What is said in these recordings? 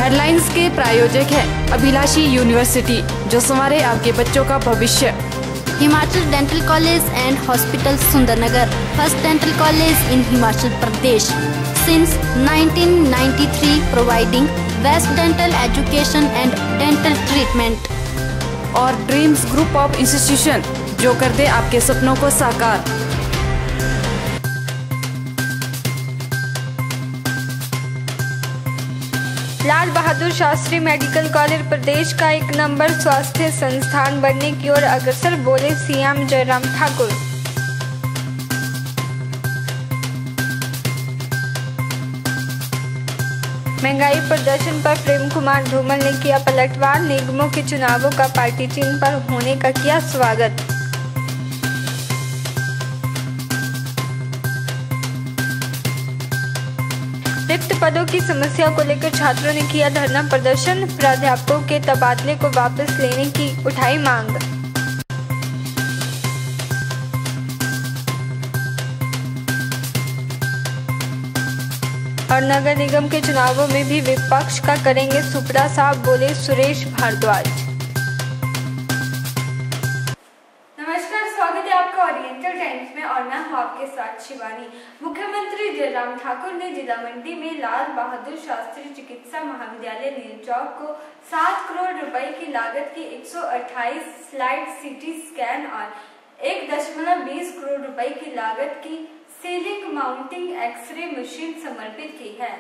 Guidelines के प्रायोजक है अभिलाषी यूनिवर्सिटी, जो संवारे आपके बच्चों का भविष्य। Himachal dental college and hospital Sundarnagar, first dental college in Himachal Pradesh since 1993, providing best dental education and dental treatment. और ड्रीम्स ग्रुप ऑफ इंस्टीट्यूशन, जो कर दे आपके सपनों को साकार। लाल बहादुर शास्त्री मेडिकल कॉलेज प्रदेश का 1 नंबर स्वास्थ्य संस्थान बनने की ओर अग्रसर, बोले सीएम जयराम ठाकुर। महंगाई प्रदर्शन पर प्रेम कुमार धूमल ने किया पलटवार, निगमों के चुनावों का पार्टी चिन्ह पर होने का किया स्वागत। रिक्त पदों की समस्या को लेकर छात्रों ने किया धरना प्रदर्शन, प्राध्यापकों के तबादले को वापस लेने की उठाई मांग। और नगर निगम के चुनावों में भी विपक्ष का करेंगे सुपड़ा साहब, बोले सुरेश भारद्वाज। नमस्कार, स्वागत है आपका ओरिएंटल टाइम्स में और मैं हूं आपके साथ शिवानी। मुख्यमंत्री जयराम ठाकुर ने जिला मंडी में लाल बहादुर शास्त्री चिकित्सा महाविद्यालय नीरचौक को 7 करोड़ रुपए की लागत की 128 स्लाइड सीटी स्कैन और 1.20 करोड़ रुपए की लागत की सीलिंग माउंटिंग एक्सरे मशीन समर्पित की है।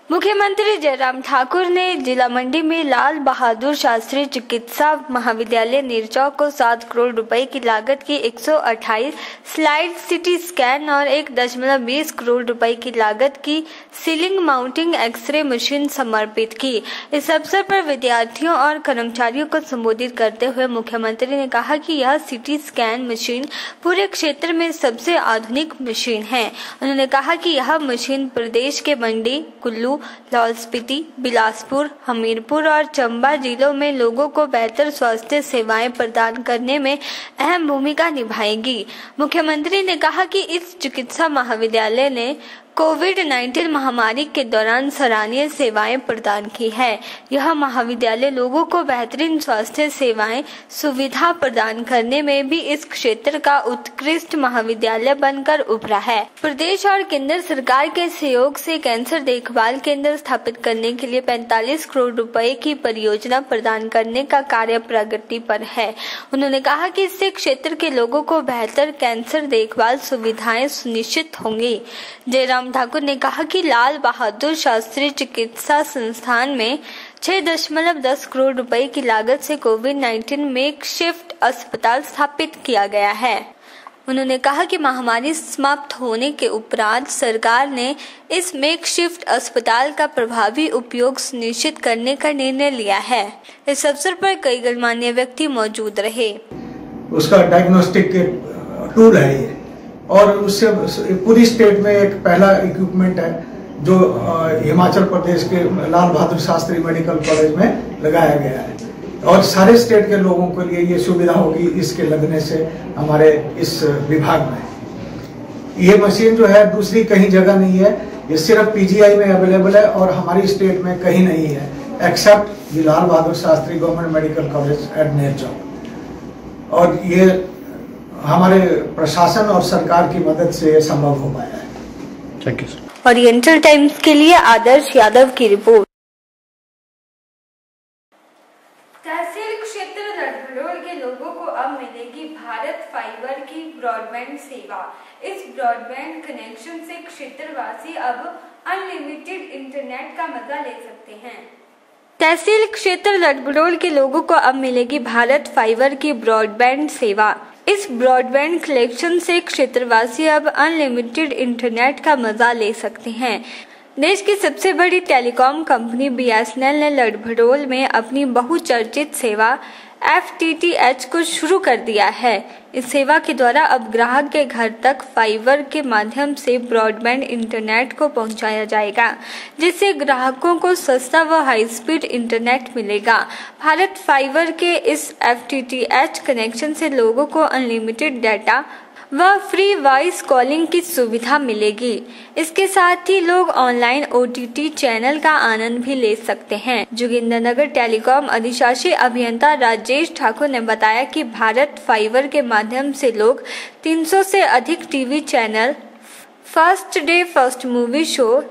मुख्यमंत्री जयराम ठाकुर ने जिला मंडी में लाल बहादुर शास्त्री चिकित्सा महाविद्यालय नीरचौक को 7 करोड़ रुपए की लागत की 128 स्लाइड सिटी स्कैन और 1.20 करोड़ रुपए की लागत की सीलिंग माउंटिंग एक्सरे मशीन समर्पित की। इस अवसर पर विद्यार्थियों और कर्मचारियों को संबोधित करते हुए मुख्यमंत्री ने कहा कि यह सिटी स्कैन मशीन पूरे क्षेत्र में सबसे आधुनिक मशीन है। उन्होंने कहा कि यह मशीन प्रदेश के मंडी, कुल्लू, लाहौल स्पीति, बिलासपुर, हमीरपुर और चंबा जिलों में लोगों को बेहतर स्वास्थ्य सेवाएं प्रदान करने में अहम भूमिका निभाएगी। मुख्यमंत्री ने कहा कि इस चिकित्सा महाविद्यालय ने कोविड-19 महामारी के दौरान सराहनीय सेवाएं प्रदान की है। यह महाविद्यालय लोगों को बेहतरीन स्वास्थ्य सेवाएं सुविधा प्रदान करने में भी इस क्षेत्र का उत्कृष्ट महाविद्यालय बनकर उभरा है। प्रदेश और केंद्र सरकार के सहयोग से कैंसर देखभाल केंद्र स्थापित करने के लिए 45 करोड़ रुपए की परियोजना प्रदान करने का कार्य प्रगति पर है। उन्होंने कहा कि इससे क्षेत्र के लोगों को बेहतर कैंसर देखभाल सुविधाएं सुनिश्चित होंगी। जयराम ठाकुर ने कहा कि लाल बहादुर शास्त्री चिकित्सा संस्थान में 6.10 करोड़ रुपए की लागत से कोविड-19 मेकशिफ्ट अस्पताल स्थापित किया गया है। उन्होंने कहा कि महामारी समाप्त होने के उपरांत सरकार ने इस मेकशिफ्ट अस्पताल का प्रभावी उपयोग सुनिश्चित करने का निर्णय लिया है। इस अवसर पर कई गणमान्य व्यक्ति मौजूद रहे। उसका डायग्नोस्टिक टूल है ये, और उससे पूरी स्टेट में एक पहला इक्विपमेंट है जो हिमाचल प्रदेश के लाल बहादुर शास्त्री मेडिकल कॉलेज में लगाया गया है, और सारे स्टेट के लोगों के लिए ये सुविधा होगी इसके लगने से हमारे इस विभाग में। ये मशीन जो है दूसरी कहीं जगह नहीं है, ये सिर्फ पीजीआई में अवेलेबल है और हमारी स्टेट में कहीं नहीं है except Lal Bahadur Shastri government medical college at Nerchowk. और ये हमारे प्रशासन और सरकार की मदद से ये संभव हो पाया है। Thank you. ओरिएंटल टाइम्स के लिए आदर्श यादव की रिपोर्ट। तहसील क्षेत्र लड़भड़ोल के लोगों को अब मिलेगी भारत फाइबर की ब्रॉडबैंड सेवा। इस ब्रॉडबैंड कनेक्शन से क्षेत्रवासी अब अनलिमिटेड इंटरनेट का मजा ले सकते हैं। तहसील क्षेत्र लड़भड़ोल के लोगों को अब मिलेगी भारत फाइबर की ब्रॉडबैंड सेवा। इस ब्रॉडबैंड कनेक्शन से क्षेत्रवासी अब अनलिमिटेड इंटरनेट का मजा ले सकते हैं। देश की सबसे बड़ी टेलीकॉम कंपनी बीएसएनएल ने लड़भड़ोल में अपनी बहुचर्चित सेवा FTTH को शुरू कर दिया है। इस सेवा के द्वारा अब ग्राहक के घर तक फाइबर के माध्यम से ब्रॉडबैंड इंटरनेट को पहुंचाया जाएगा, जिससे ग्राहकों को सस्ता व हाई स्पीड इंटरनेट मिलेगा। भारत फाइबर के इस FTTH कनेक्शन से लोगों को अनलिमिटेड डाटा व फ्री वॉइस कॉलिंग की सुविधा मिलेगी। इसके साथ ही लोग ऑनलाइन OTT चैनल का आनंद भी ले सकते हैं। जोगिंद्रनगर टेलीकॉम अधिशासी अभियंता राजेश ठाकुर ने बताया कि भारत फाइबर के माध्यम से लोग 300 से अधिक TV channel, first day first movie show,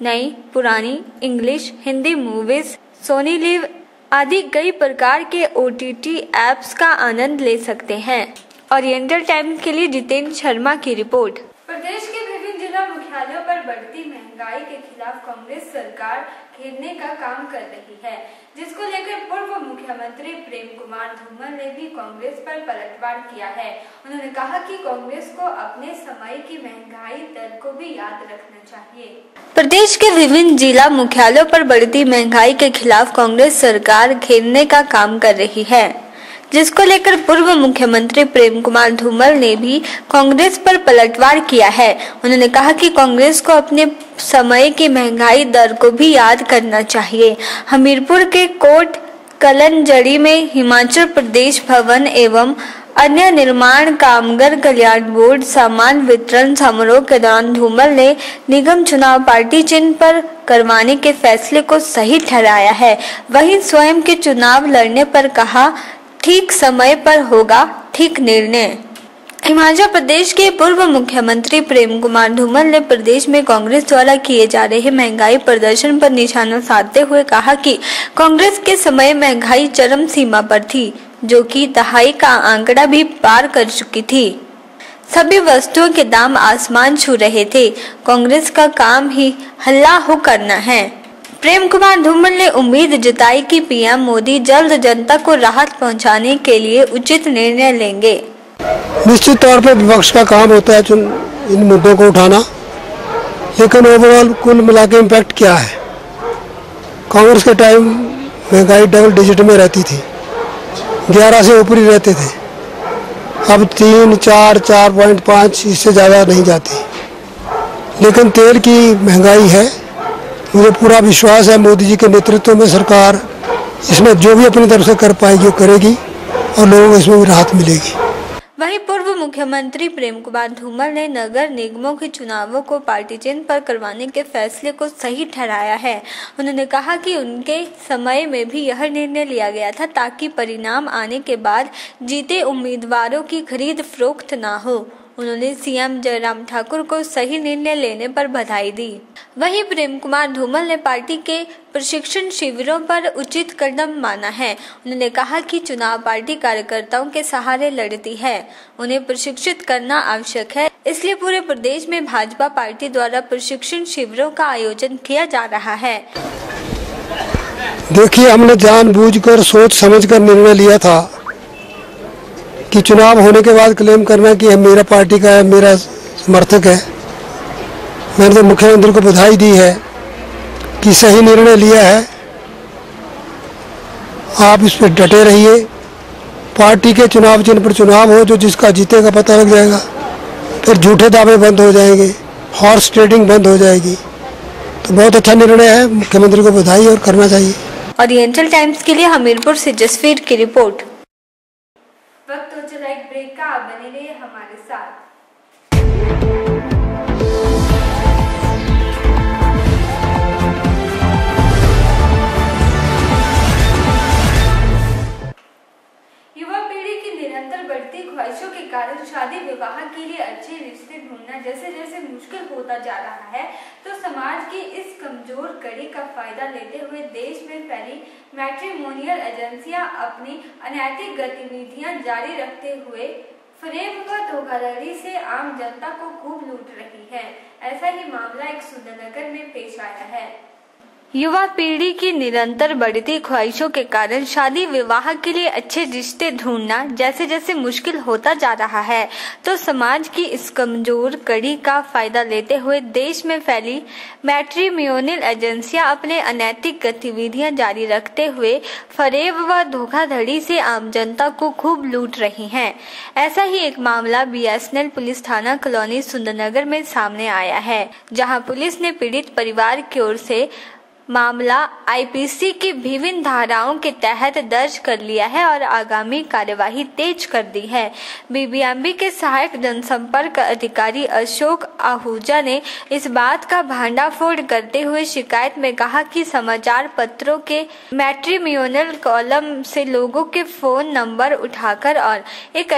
नई पुरानी English Hindi movies, Sony LIV आदि कई प्रकार के OTT ऐप्स का आनंद ले सकते हैं। ओरिएंटल टाइम्स के लिए जितेंद्र शर्मा की रिपोर्ट। प्रदेश के विभिन्न जिला मुख्यालयों पर बढ़ती महंगाई के खिलाफ कांग्रेस सरकार घेरने का काम कर रही है, जिसको लेकर पूर्व मुख्यमंत्री प्रेम कुमार धूमल ने भी कांग्रेस पर पलटवार किया है। उन्होंने कहा कि कांग्रेस को अपने समय की महंगाई दर को भी याद रखना चाहिए। प्रदेश के विभिन्न जिला मुख्यालयों पर बढ़ती महंगाई के खिलाफ कांग्रेस सरकार घेरने का काम कर रही है, जिसको लेकर पूर्व मुख्यमंत्री प्रेम कुमार धूमल ने भी कांग्रेस पर पलटवार किया है। उन्होंने कहा कि कांग्रेस को अपने समय की महंगाई दर को भी याद करना चाहिए। हमीरपुर के कोट कलंजड़ी में हिमाचल प्रदेश भवन एवं अन्य निर्माण कामगार कल्याण बोर्ड सामान वितरण समारोह के दौरान धूमल ने निगम चुनाव पार्टी चिन्ह पर करवाने के फैसले को सही ठहराया है। वहीं स्वयं के चुनाव लड़ने पर कहा, ठीक समय पर होगा ठीक निर्णय। हिमाचल प्रदेश के पूर्व मुख्यमंत्री प्रेम कुमार धूमल ने प्रदेश में कांग्रेस द्वारा किए जा रहे महंगाई प्रदर्शन पर निशाना साधते हुए कहा कि कांग्रेस के समय महंगाई चरम सीमा पर थी, जो कि दहाई का आंकड़ा भी पार कर चुकी थी। सभी वस्तुओं के दाम आसमान छू रहे थे। कांग्रेस का काम ही हल्ला हो करना है। प्रेम कुमार धूमल ने उम्मीद जताई कि पीएम मोदी जल्द जनता को राहत पहुंचाने के लिए उचित निर्णय लेंगे। निश्चित तौर पर विपक्ष का काम होता है इन मुद्दों को उठाना, लेकिन ओवरऑल कुल मिला के इम्पैक्ट क्या है? कांग्रेस के टाइम महंगाई डबल डिजिट में रहती थी, 11 से ऊपर ही रहते थे। अब 3, 4, 4.5 इससे ज़्यादा नहीं जाती। लेकिन तेल की महंगाई है। मुझे पूरा विश्वास है मोदी जी के नेतृत्व में सरकार इसमें जो भी अपनी तरफ से कर पाएगी वो करेगी और लोगों को इसमें भी राहत मिलेगी। वहीं पूर्व मुख्यमंत्री प्रेम कुमार धूमल ने नगर निगमों के चुनावों को पार्टी चिन्ह पर करवाने के फैसले को सही ठहराया है। उन्होंने कहा कि उनके समय में भी यह निर्णय लिया गया था ताकि परिणाम आने के बाद जीते उम्मीदवारों की खरीद फरोख्त ना हो। उन्होंने सीएम जयराम ठाकुर को सही निर्णय लेने पर बधाई दी। वहीं प्रेम कुमार धूमल ने पार्टी के प्रशिक्षण शिविरों पर उचित कदम माना है। उन्होंने कहा कि चुनाव पार्टी कार्यकर्ताओं के सहारे लड़ती है, उन्हें प्रशिक्षित करना आवश्यक है। इसलिए पूरे प्रदेश में भाजपा पार्टी द्वारा प्रशिक्षण शिविरों का आयोजन किया जा रहा है। देखिए, हमने जानबूझकर सोच समझकर निर्णय लिया था कि चुनाव होने के बाद क्लेम करना कि मेरा पार्टी का है, मेरा समर्थक है। मैंने तो मुख्यमंत्री को बधाई दी है कि सही निर्णय लिया है। आप इस पर डटे रहिए। पार्टी के चुनाव चिन्ह पर चुनाव हो, जो जिसका जीतेगा पता लग जाएगा। फिर झूठे दावे बंद हो जाएंगे, हॉर्स ट्रेडिंग बंद हो जाएगी। तो बहुत अच्छा निर्णय है, मुख्यमंत्री को बधाई और करना चाहिए। ओरिएंटल टाइम्स के लिए हमीरपुर से जसवीर की रिपोर्ट। वक्त हो चला एक ब्रेक का, आप बने रहिए हमारे साथ। युवा पीढ़ी की निरंतर बढ़ती ख्वाहिशों के कारण शादी विवाह के लिए अच्छे रिश्ते ढूंढना जैसे जैसे मुश्किल होता जा रहा है, तो समाज की इस कमजोर कड़ी का फायदा लेते हुए देश में फैली मैट्रिमोनियल एजेंसियां अपनी अनैतिक गतिविधियां जारी रखते हुए फरेब व धोखाधड़ी से आम जनता को खूब लूट रही है। ऐसा ही मामला एक सुंदरनगर में पेश आया है। युवा पीढ़ी की निरंतर बढ़ती ख्वाहिशों के कारण शादी विवाह के लिए अच्छे रिश्ते ढूंढना जैसे जैसे मुश्किल होता जा रहा है, तो समाज की इस कमजोर कड़ी का फायदा लेते हुए देश में फैली मैट्रिमोनियल एजेंसियां अपने अनैतिक गतिविधियां जारी रखते हुए फरेब व धोखाधड़ी से आम जनता को खूब लूट रही हैं। ऐसा ही एक मामला BSNL पुलिस थाना कॉलोनी सुंदरनगर में सामने आया है, जहां पुलिस ने पीड़ित परिवार की ओर से मामला आईपीसी की विभिन्न धाराओं के तहत दर्ज कर लिया है और आगामी कार्यवाही तेज कर दी है। बीबीएमबी के सहायक जनसंपर्क अधिकारी अशोक आहूजा ने इस बात का भांडाफोड़ करते हुए शिकायत में कहा कि समाचार पत्रों के मैट्रिमोनियल कॉलम से लोगों के फोन नंबर उठाकर और एक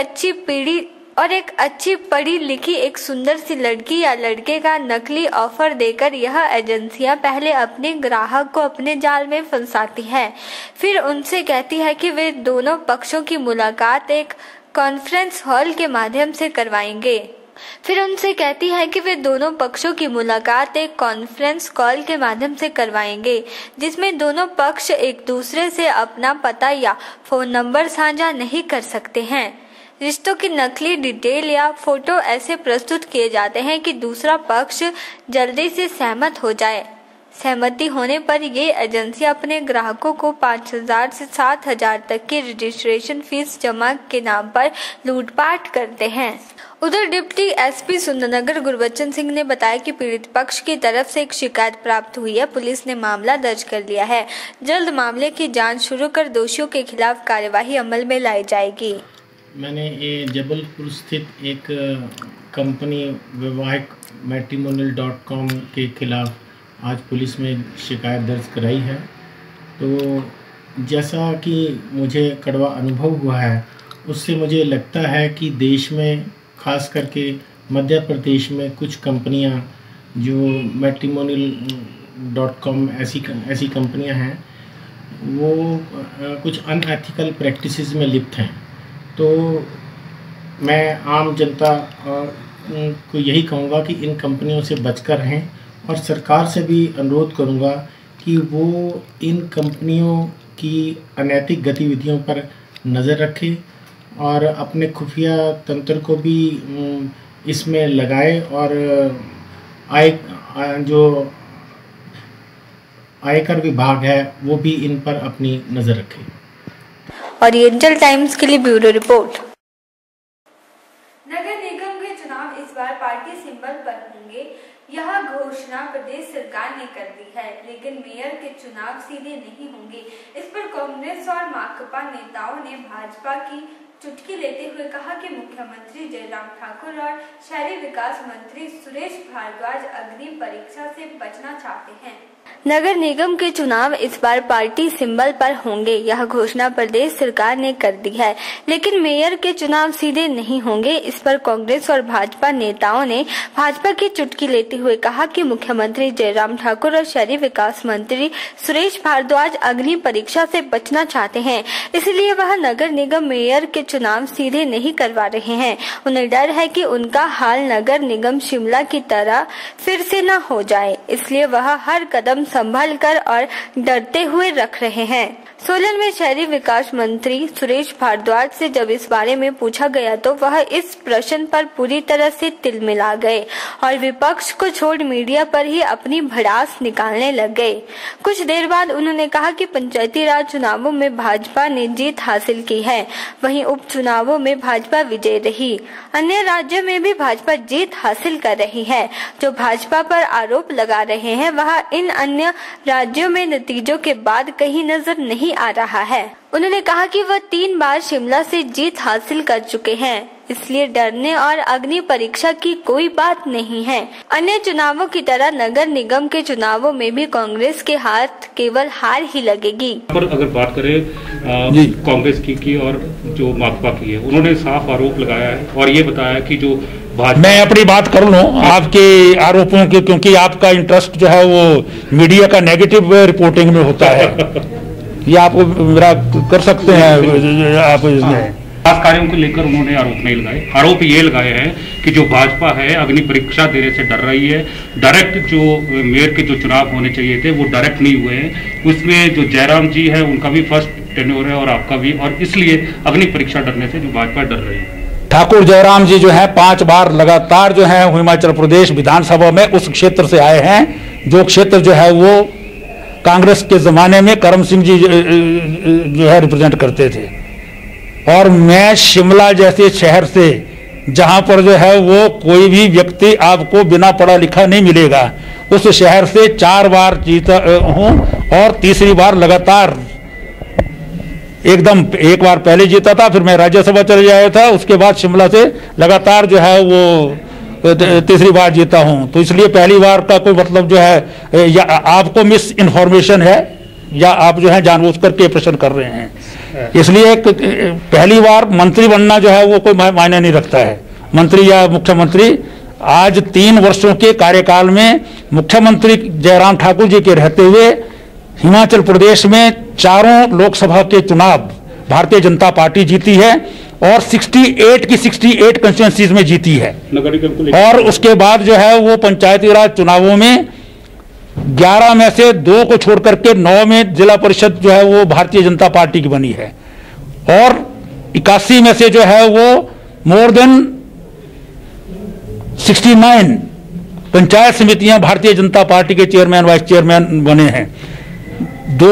अच्छी पढ़ी लिखी एक सुंदर सी लड़की या लड़के का नकली ऑफर देकर यह एजेंसियां पहले अपने ग्राहक को अपने जाल में फंसाती है, फिर उनसे कहती है कि वे दोनों पक्षों की मुलाकात एक कॉन्फ्रेंस हॉल के माध्यम से करवाएंगे। जिसमें दोनों पक्ष एक दूसरे से अपना पता या फोन नंबर साझा नहीं कर सकते हैं। रिश्तों की नकली डिटेल या फोटो ऐसे प्रस्तुत किए जाते हैं कि दूसरा पक्ष जल्दी से सहमत हो जाए। सहमति होने पर ये एजेंसी अपने ग्राहकों को 5,000 से 7,000 तक की रजिस्ट्रेशन फीस जमा के नाम पर लूटपाट करते हैं। उधर डिप्टी एसपी सुंदरनगर गुरबचन सिंह ने बताया कि पीड़ित पक्ष की तरफ से एक शिकायत प्राप्त हुई है। पुलिस ने मामला दर्ज कर लिया है। जल्द मामले की जांच शुरू कर दोषियों के खिलाफ कार्यवाही अमल में लाई जाएगी। मैंने ये जबलपुर स्थित एक कंपनी वैवाहिक मैट्रिमोनियल.com के खिलाफ आज पुलिस में शिकायत दर्ज कराई है। तो जैसा कि मुझे कड़वा अनुभव हुआ है, उससे मुझे लगता है कि देश में खास करके मध्य प्रदेश में कुछ कंपनियां जो मैट्रिमोनियल.com ऐसी कंपनियां हैं, वो कुछ अनएथिकल प्रैक्टिसेस में लिप्त हैं। तो मैं आम जनता को यही कहूँगा कि इन कंपनियों से बचकर रहें और सरकार से भी अनुरोध करूँगा कि वो इन कंपनियों की अनैतिक गतिविधियों पर नज़र रखे और अपने खुफिया तंत्र को भी इसमें लगाए और जो आयकर विभाग है वो भी इन पर अपनी नज़र रखे। ओरिएंटल टाइम्स के लिए ब्यूरो रिपोर्ट। नगर निगम के चुनाव इस बार पार्टी सिंबल पर होंगे, यह घोषणा प्रदेश सरकार ने कर दी है, लेकिन मेयर के चुनाव सीधे नहीं होंगे। इस पर कांग्रेस और माकपा नेताओं ने भाजपा की चुटकी लेते हुए कहा कि मुख्यमंत्री जयराम ठाकुर और शहरी विकास मंत्री सुरेश भारद्वाज अग्नि परीक्षा से बचना चाहते हैं। नगर निगम के चुनाव इस बार पार्टी सिंबल पर होंगे, यह घोषणा प्रदेश सरकार ने कर दी है, लेकिन मेयर के चुनाव सीधे नहीं होंगे। इस पर कांग्रेस और भाजपा नेताओं ने भाजपा की चुटकी लेते हुए कहा कि मुख्यमंत्री जयराम ठाकुर और शहरी विकास मंत्री सुरेश भारद्वाज अग्नि परीक्षा से बचना चाहते हैं, इसलिए वह नगर निगम मेयर के चुनाव सीधे नहीं करवा रहे हैं। उन्हें डर है कि उनका हाल नगर निगम शिमला की तरह फिर से न हो जाए, इसलिए वह हर कदम संभल कर और डरते हुए रख रहे हैं। सोलन में शहरी विकास मंत्री सुरेश भारद्वाज से जब इस बारे में पूछा गया तो वह इस प्रश्न पर पूरी तरह से तिलमिला गए और विपक्ष को छोड़ मीडिया पर ही अपनी भड़ास निकालने लग गए। कुछ देर बाद उन्होंने कहा कि पंचायती राज चुनावों में भाजपा ने जीत हासिल की है, वहीं उपचुनावों में भाजपा विजय रही। अन्य राज्यों में भी भाजपा जीत हासिल कर रही है। जो भाजपा पर आरोप लगा रहे हैं वह इन अन्य राज्यों में नतीजों के बाद कहीं नजर नहीं आ रहा है। उन्होंने कहा कि वह 3 बार शिमला से जीत हासिल कर चुके हैं, इसलिए डरने और अग्नि परीक्षा की कोई बात नहीं है। अन्य चुनावों की तरह नगर निगम के चुनावों में भी कांग्रेस के हाथ केवल हार ही लगेगी। पर अगर बात करें कांग्रेस की और जो माकपा की है, उन्होंने साफ आरोप लगाया है और ये बताया कि जो मैं अपनी बात कर लूं आपके आरोपों के, क्योंकि आपका इंटरेस्ट जो है वो मीडिया का नेगेटिव रिपोर्टिंग में होता है। ये आप मेरा कर सकते हैं आप इसमें खास कार्यों को लेकर उन्होंने आरोप नहीं लगाए। आरोप ये लगाए हैं कि जो भाजपा है अग्नि परीक्षा देने से डर रही है। डायरेक्ट जो मेयर के जो चुनाव होने चाहिए थे वो डायरेक्ट नहीं हुए हैं। उसमें जो जयराम जी है उनका भी फर्स्ट टेन्योर है और आपका भी, और इसलिए अग्नि परीक्षा डरने से जो भाजपा डर रही है। ठाकुर जयराम जी जो है 5 बार लगातार जो है हिमाचल प्रदेश विधानसभा में उस क्षेत्र से आए हैं, जो क्षेत्र जो है वो कांग्रेस के जमाने में करम सिंह जी जो है रिप्रेजेंट करते थे। और मैं शिमला जैसे शहर से जहां पर जो है वो कोई भी व्यक्ति आपको बिना पढ़ा लिखा नहीं मिलेगा। उस शहर से 4 बार जीता हूं और तीसरी बार लगातार एकदम, एक बार पहले जीता था, फिर मैं राज्यसभा चले आया था, उसके बाद शिमला से लगातार जो है वो तीसरी बार जीता हूं। तो इसलिए पहली बार का कोई मतलब जो है या आपको मिस इन्फॉर्मेशन है या आप जो है जानबूझकर के प्रश्न कर रहे हैं। इसलिए पहली बार मंत्री बनना जो है वो कोई मायने नहीं रखता है। मंत्री या मुख्यमंत्री, आज 3 वर्षों के कार्यकाल में मुख्यमंत्री जयराम ठाकुर जी के रहते हुए हिमाचल प्रदेश में 4 लोकसभा के चुनाव भारतीय जनता पार्टी जीती है और 68 की 68 कंस्टिट्यूएंसीज में जीती है। और उसके बाद जो है वो पंचायती राज चुनावों में 11 में से 2 को छोड़ करके 9 में जिला परिषद जो है वो भारतीय जनता पार्टी की बनी है और 81 में से जो है वो मोर देन 69 पंचायत समितियां भारतीय जनता पार्टी के चेयरमैन वाइस चेयरमैन बने हैं। 2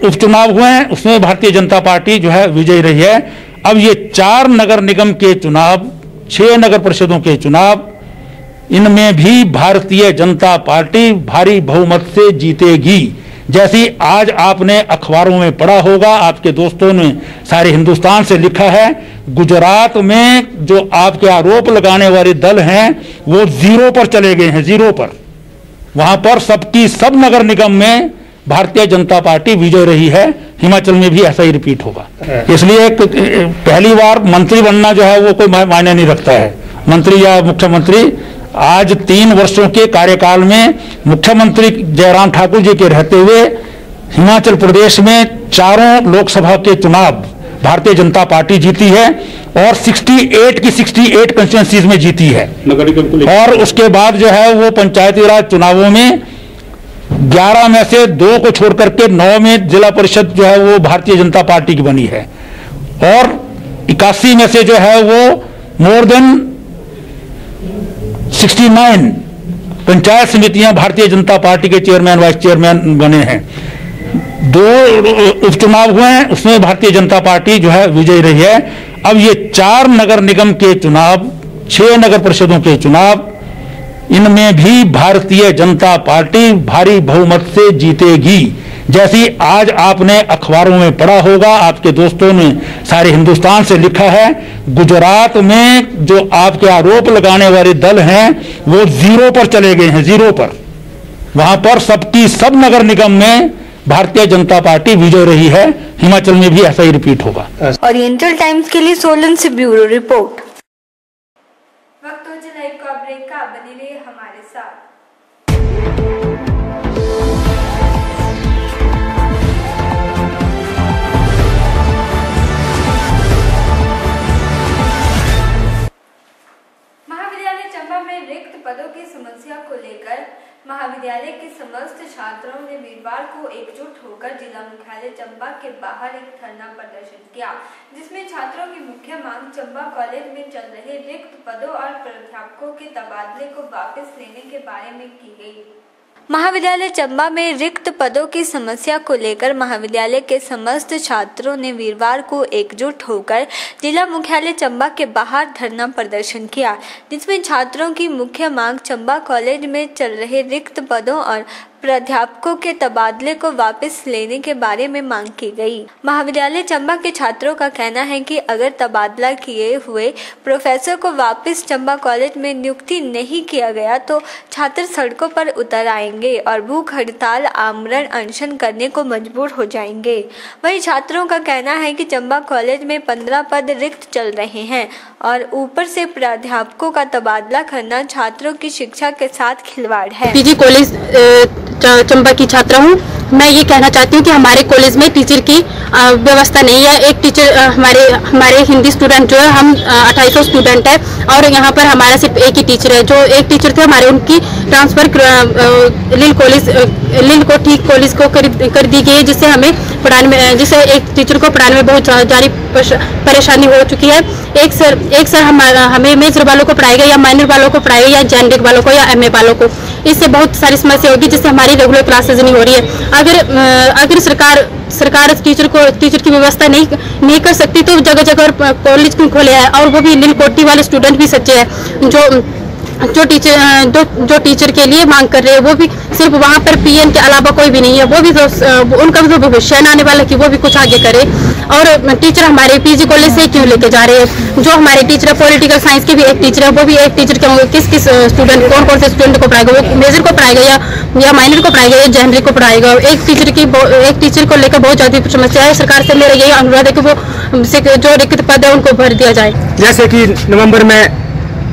उपचुनाव हुए हैं, उसमें भारतीय जनता पार्टी जो है विजयी रही है। अब ये 4 नगर निगम के चुनाव, 6 नगर परिषदों के चुनाव, इनमें भी भारतीय जनता पार्टी भारी बहुमत से जीतेगी। जैसी आज आपने अखबारों में पढ़ा होगा, आपके दोस्तों ने सारे हिंदुस्तान से लिखा है, गुजरात में जो आपके आरोप लगाने वाले दल हैं वो 0 पर चले गए हैं, 0 पर। वहां पर सब नगर निगम में भारतीय जनता पार्टी विजय रही है। हिमाचल में भी ऐसा ही रिपीट होगा। इसलिए पहली बार मंत्री बनना जो है वो कोई मायने नहीं रखता है। मंत्री या मुख्यमंत्री, आज 3 वर्षों के कार्यकाल में मुख्यमंत्री जयराम ठाकुर जी के रहते हुए हिमाचल प्रदेश में 4 लोकसभा के चुनाव भारतीय जनता पार्टी जीती है और 68 की 68 कंस्टिट्यूएंसीज में जीती है। और उसके बाद जो है वो पंचायती राज चुनावों में 11 में से 2 को छोड़ करके 9 में जिला परिषद जो है वो भारतीय जनता पार्टी की बनी है और 81 में से जो है वो मोर देन 69 पंचायत समितियां भारतीय जनता पार्टी के चेयरमैन वाइस चेयरमैन बने हैं। 2 उपचुनाव हुए हैं, उसमें भारतीय जनता पार्टी जो है विजयी रही है। अब ये 4 नगर निगम के चुनाव, 6 नगर परिषदों के चुनाव, इनमें भी भारतीय जनता पार्टी भारी बहुमत से जीतेगी। जैसी आज आपने अखबारों में पढ़ा होगा, आपके दोस्तों ने सारे हिंदुस्तान से लिखा है, गुजरात में जो आपके आरोप लगाने वाले दल हैं वो 0 पर चले गए हैं, 0 पर। वहां पर सब नगर निगम में भारतीय जनता पार्टी विजय रही है। हिमाचल में भी ऐसा ही रिपीट होगा। ओरिएंटल टाइम्स के लिए सोलन से ब्यूरो रिपोर्ट। वक्त हो चला एक और ब्रेक का, बने रहिए हमारे साथ। महाविद्यालय चंबा में रिक्त पदों की समस्या को लेकर महाविद्यालय के समस्त छात्रों ने वीरवार को एकजुट होकर जिला मुख्यालय चंबा के बाहर एक धरना प्रदर्शन किया, जिसमें छात्रों की मुख्य मांग चंबा कॉलेज में चल रहे रिक्त पदों और प्राध्यापकों के तबादले को वापस लेने के बारे में की गई। महाविद्यालय चंबा में रिक्त पदों की समस्या को लेकर महाविद्यालय के समस्त छात्रों ने वीरवार को एकजुट होकर जिला मुख्यालय चंबा के बाहर धरना प्रदर्शन किया, जिसमें छात्रों की मुख्य मांग चंबा कॉलेज में चल रहे रिक्त पदों और प्राध्यापकों के तबादले को वापस लेने के बारे में मांग की गई। महाविद्यालय चंबा के छात्रों का कहना है कि अगर तबादला किए हुए प्रोफेसर को वापस चंबा कॉलेज में नियुक्ति नहीं किया गया तो छात्र सड़कों पर उतर आएंगे और भूख हड़ताल, आमरण अनशन करने को मजबूर हो जाएंगे। वहीं छात्रों का कहना है कि चंबा कॉलेज में 15 पद रिक्त चल रहे हैं और ऊपर से प्राध्यापकों का तबादला करना छात्रों की शिक्षा के साथ खिलवाड़ है। पीजी कॉलेज चंबा की छात्रा हूँ। मैं ये कहना चाहती हूँ कि हमारे कॉलेज में टीचर की व्यवस्था नहीं है। एक टीचर हमारे हिंदी स्टूडेंट जो है, हम 2800 स्टूडेंट है और यहाँ पर हमारा सिर्फ एक ही टीचर है। जो एक टीचर थे हमारे, उनकी ट्रांसफर लिल को ठीक कॉलेज को कर दी गई है, जिससे हमें पढ़ाने में, जिससे एक टीचर को पढ़ाने में बहुत जारी परेशानी हो चुकी है। एक सर हमें मेजर वालों को पढ़ाएगा या माइनर वालों को पढ़ाएगा या जेनरिक वालों को या एमए वालों को। इससे बहुत सारी समस्या होगी, जिससे हमारी रेगुलर क्लासेज नहीं हो रही है। अगर सरकार टीचर की व्यवस्था नहीं कर सकती तो जगह जगह कॉलेज क्यों खोले हैं, और वो भी नील कोटी वाले स्टूडेंट भी सच्चे हैं जो टीचर के लिए मांग कर रहे हैं। वो भी सिर्फ वहाँ पर पीएन के अलावा कोई भी नहीं है, वो भी तो उनका भी तो भविष्य आने वाला कि वो भी कुछ आगे करे। और टीचर हमारे पीजी कॉलेज से क्यों लेके जा रहे हैं? जो हमारे टीचर है पॉलिटिकल साइंस के भी एक टीचर है, वो भी एक टीचर के किस स्टूडेंट कौन से स्टूडेंट को पढ़ाएगा? वो मेजर को पढ़ाएगा या माइनर को पढ़ाएगा या जनरल को पढ़ाएगा? एक टीचर को लेकर बहुत ज्यादा समस्या है। सरकार से मेरा यही अनुरोध है कि वो जो रिक्त पद है उनको भर दिया जाए। जैसे कि नवंबर में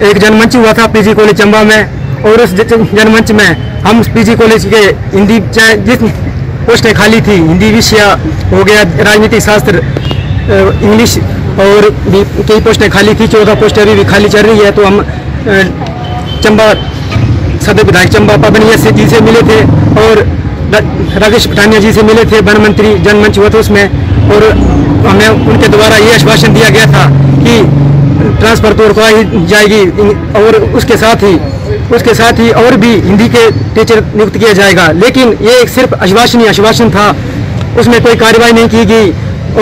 एक जनमंच हुआ था पीजी कॉलेज चंबा में, और उस जनमंच में हम पीजी कॉलेज के हिंदी जिस पोस्टें खाली थी, हिंदी विषय हो गया, राजनीतिक शास्त्र, इंग्लिश और भी कई पोस्टें खाली थी, 14 पोस्टें अभी भी खाली चल रही है। तो हम चंबा सदर विधायक चंबा पाबनिया जी से मिले थे और राजेश पठानिया जी से मिले थे, वन मंत्री जनमंच हुआ था उसमें, और हमें उनके द्वारा ये आश्वासन दिया गया था कि ट्रांसफर तो रुकवाई जाएगी, और उसके साथ ही और भी हिंदी के टीचर नियुक्त किया जाएगा। लेकिन ये एक सिर्फ आश्वासन था, उसमें कोई कार्रवाई नहीं की गई,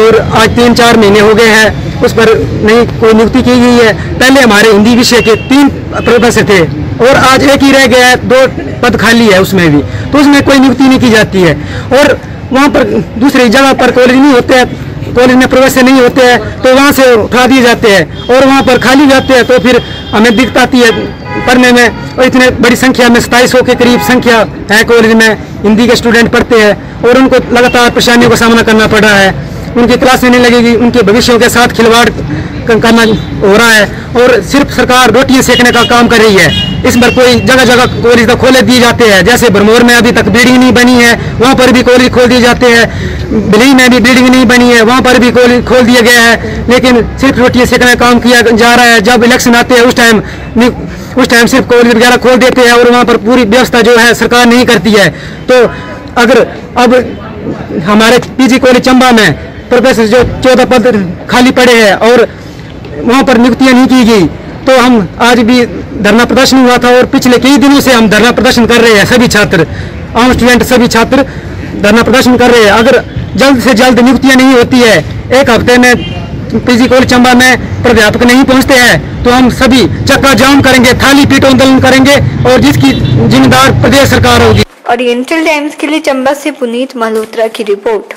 और आज 3-4 महीने हो गए हैं उस पर नहीं कोई नियुक्ति की गई है। पहले हमारे हिंदी विषय के 3 प्रोफेसर थे और आज एक ही रह गया है, 2 पद खाली है उसमें भी, तो उसमें कोई नियुक्ति नहीं की जाती है। और वहाँ पर दूसरी जगह पर कॉलेज नहीं होते हैं, कॉलेज में प्रोफेसर नहीं होते हैं, तो वहाँ से उठा दिए जाते हैं और वहाँ पर खाली जाते हैं, तो फिर हमें दिक्कत आती है पढ़ने में। और इतने बड़ी संख्या में 2700 के करीब संख्या है कॉलेज में, हिंदी के स्टूडेंट पढ़ते हैं और उनको लगातार परेशानियों का सामना करना पड़ रहा है। उनकी क्लासें नहीं लगेगी, उनके भविष्यों के साथ खिलवाड़ करना हो रहा है, और सिर्फ सरकार रोटियां सेकने का काम कर रही है। इस पर कोई जगह जगह कॉलेज तो खोले दिए जाते हैं, जैसे भरमौर में अभी तक बिल्डिंग नहीं बनी है, वहाँ पर भी कॉलेज खोल दिए जाते हैं। बिल्डिंग में भी बिल्डिंग नहीं बनी है, वहाँ पर भी कॉलेज खोल दिया गया है, लेकिन सिर्फ रोटियां सेकने का काम किया जा रहा है। जब इलेक्शन आते हैं उस टाइम सिर्फ कॉलेज वगैरह खोल देते हैं और वहाँ पर पूरी व्यवस्था जो है सरकार नहीं करती है। तो अगर अब हमारे पीजी कॉलेज चंबा में प्रोफेसर जो 14 पद खाली पड़े हैं और वहाँ पर नियुक्तियाँ नहीं की गई, तो हम आज भी धरना प्रदर्शन हुआ था, और पिछले कई दिनों से हम धरना प्रदर्शन कर रहे हैं। सभी छात्र, आम स्टूडेंट सभी छात्र धरना प्रदर्शन कर रहे हैं। अगर जल्द से जल्द नियुक्तियाँ नहीं होती है, एक हफ्ते में पीजी कॉलेज चंबा में प्राध्यापक नहीं पहुँचते हैं, तो हम सभी चक्का जाम करेंगे, थाली पीट आंदोलन करेंगे, और जिसकी जिम्मेदार प्रदेश सरकार होगी। ओरिएंटल टाइम्स के लिए चंबा से पुनीत मल्होत्रा की रिपोर्ट।